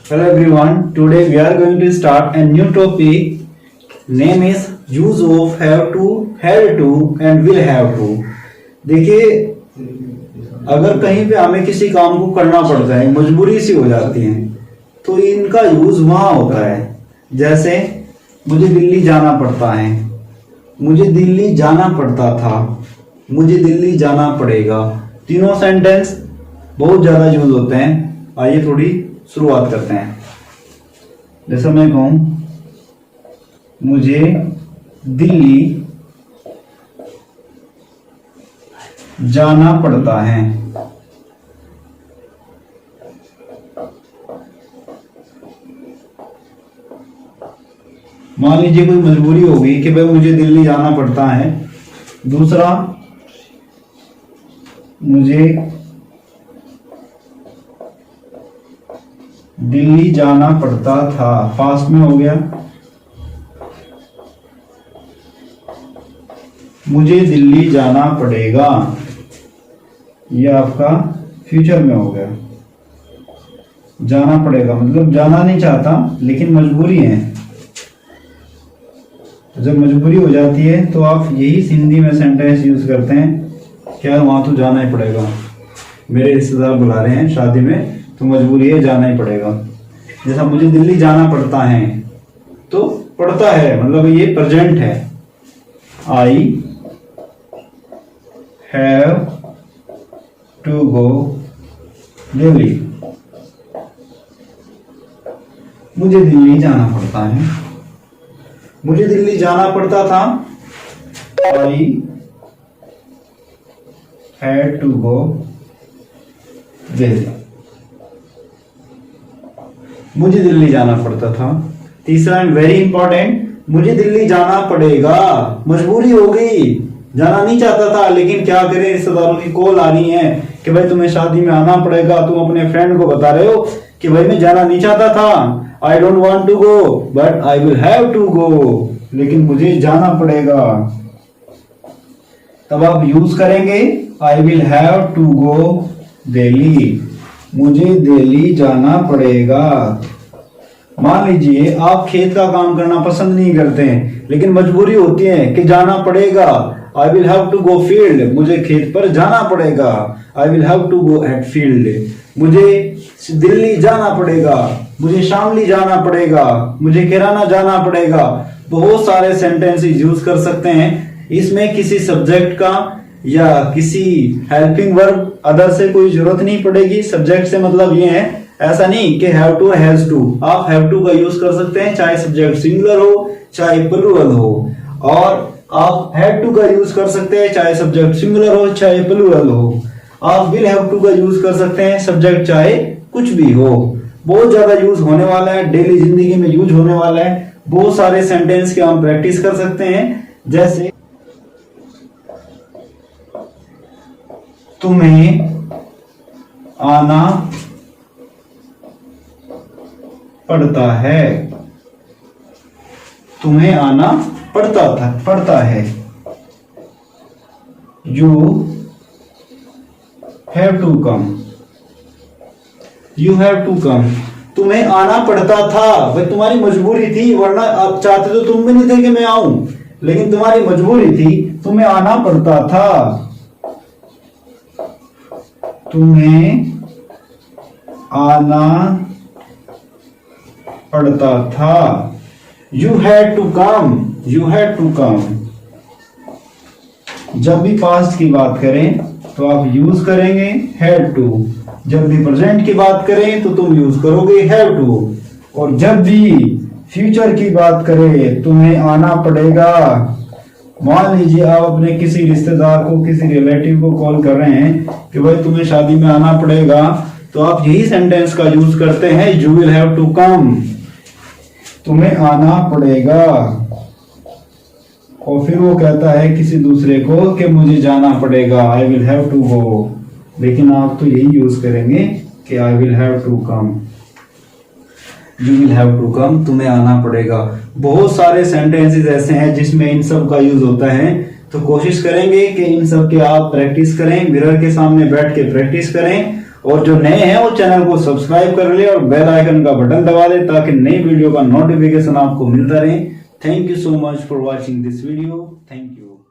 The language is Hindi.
Hello everyone, today we are going to start a new topic. Name is use of have to, had to and will have to. देखिए, अगर कहीं पे हमें किसी काम को करना पड़ता है, मजबूरी सी हो जाती है, तो इनका यूज वहां होता है। जैसे मुझे दिल्ली जाना पड़ता है, मुझे दिल्ली जाना पड़ता था, मुझे दिल्ली जाना पड़ेगा। तीनों सेंटेंस बहुत ज्यादा यूज होते हैं। आइए थोड़ी शुरुआत करते हैं। जैसे मैं कहूं मुझे दिल्ली जाना पड़ता है, मान लीजिए कोई मजबूरी होगी कि भाई मुझे दिल्ली जाना पड़ता है। दूसरा, मुझे दिल्ली जाना पड़ता था, पास्ट में हो गया। मुझे दिल्ली जाना पड़ेगा, यह आपका फ्यूचर में हो गया। जाना पड़ेगा मतलब जाना नहीं चाहता लेकिन मजबूरी है। जब मजबूरी हो जाती है तो आप यही हिंदी में सेंटेंस यूज करते हैं, क्या वहां तो जाना ही पड़ेगा। मेरे रिश्तेदार बुला रहे हैं शादी में, तो मजबूरी है, जाना ही पड़ेगा। जैसा मुझे दिल्ली जाना पड़ता है, तो पड़ता है मतलब ये प्रेजेंट है। I have to go Delhi, मुझे दिल्ली जाना पड़ता है। मुझे दिल्ली जाना पड़ता था, I had to go Delhi, मुझे दिल्ली जाना पड़ता था। तीसरा एंड वेरी इंपॉर्टेंट, मुझे दिल्ली जाना पड़ेगा, मजबूरी हो गई, जाना नहीं चाहता था लेकिन क्या करें, रिश्तेदारों की कॉल आ रही है कि भाई तुम्हें शादी में आना पड़ेगा। तुम अपने फ्रेंड को बता रहे हो कि भाई मैं जाना नहीं चाहता था, I don't want to go but I will have to go, लेकिन मुझे जाना पड़ेगा। तब आप यूज करेंगे I will have to go Delhi, मुझे दिल्ली जाना पड़ेगा। मान लीजिए आप खेत का काम करना पसंद नहीं करते हैं लेकिन मजबूरी होती है कि जाना पड़ेगा। I will have to go field, मुझे खेत पर जाना पड़ेगा। I will have to go at field, मुझे दिल्ली जाना पड़ेगा, मुझे शामली जाना पड़ेगा, मुझे किराना जाना पड़ेगा। बहुत सारे सेंटेंसेस यूज कर सकते हैं। इसमें किसी सब्जेक्ट का या किसी हेल्पिंग वर्ब अदर से कोई जरूरत नहीं पड़ेगी। सब्जेक्ट से मतलब ये है, ऐसा नहीं कि हैव टू हैज टू। आप हैव टू का यूज कर सकते हैं चाहे सब्जेक्ट सिंगुलर हो चाहे प्लूरल हो, और आप हैव टू का यूज कर सकते हैं चाहे सब्जेक्ट सिंगुलर हो चाहे प्लूरल हो। आप विल हैव टू का यूज कर सकते हैं सब्जेक्ट चाहे कुछ भी हो। बहुत ज्यादा यूज होने वाला है, डेली जिंदगी में यूज होने वाला है। बहुत सारे सेंटेंस के हम प्रैक्टिस कर सकते हैं। जैसे तुम्हें आना पड़ता है, तुम्हें आना पड़ता है। You have to come, you have to come, तुम्हें आना पड़ता था, भाई तुम्हारी मजबूरी थी, वरना आप चाहते तो तुम भी नहीं थे कि मैं आऊं, लेकिन तुम्हारी मजबूरी थी, तुम्हें आना पड़ता था। तुम्हें आना पड़ता था, you had to come, you had to come. जब भी पास्ट की बात करें तो आप यूज करेंगे हैड टू, जब भी प्रेजेंट की बात करें तो तुम यूज करोगे हैव टू, और जब भी फ्यूचर की बात करें तुम्हें आना पड़ेगा। मान लीजिए आप अपने किसी रिश्तेदार को, किसी रिलेटिव को कॉल कर रहे हैं कि भाई तुम्हें शादी में आना पड़ेगा, तो आप यही सेंटेंस का यूज करते हैं, you will have to come, तुम्हें आना पड़ेगा। और फिर वो कहता है किसी दूसरे को कि मुझे जाना पड़ेगा, I will have to go, लेकिन आप तो यही यूज करेंगे कि I will have to come, you will have to come, तुम्हें आना पड़ेगा। बहुत सारे सेंटेंसेस ऐसे हैं जिसमें इन सब का यूज होता है, तो कोशिश करेंगे कि इन सब के आप प्रैक्टिस करें, मिरर के सामने बैठ के प्रैक्टिस करें और जो नए हैं वो चैनल को सब्सक्राइब कर ले और बेल आइकन का बटन दबा दे ताकि नई वीडियो का नोटिफिकेशन आपको मिलता रहे। Thank you so much for watching this video. Thank you.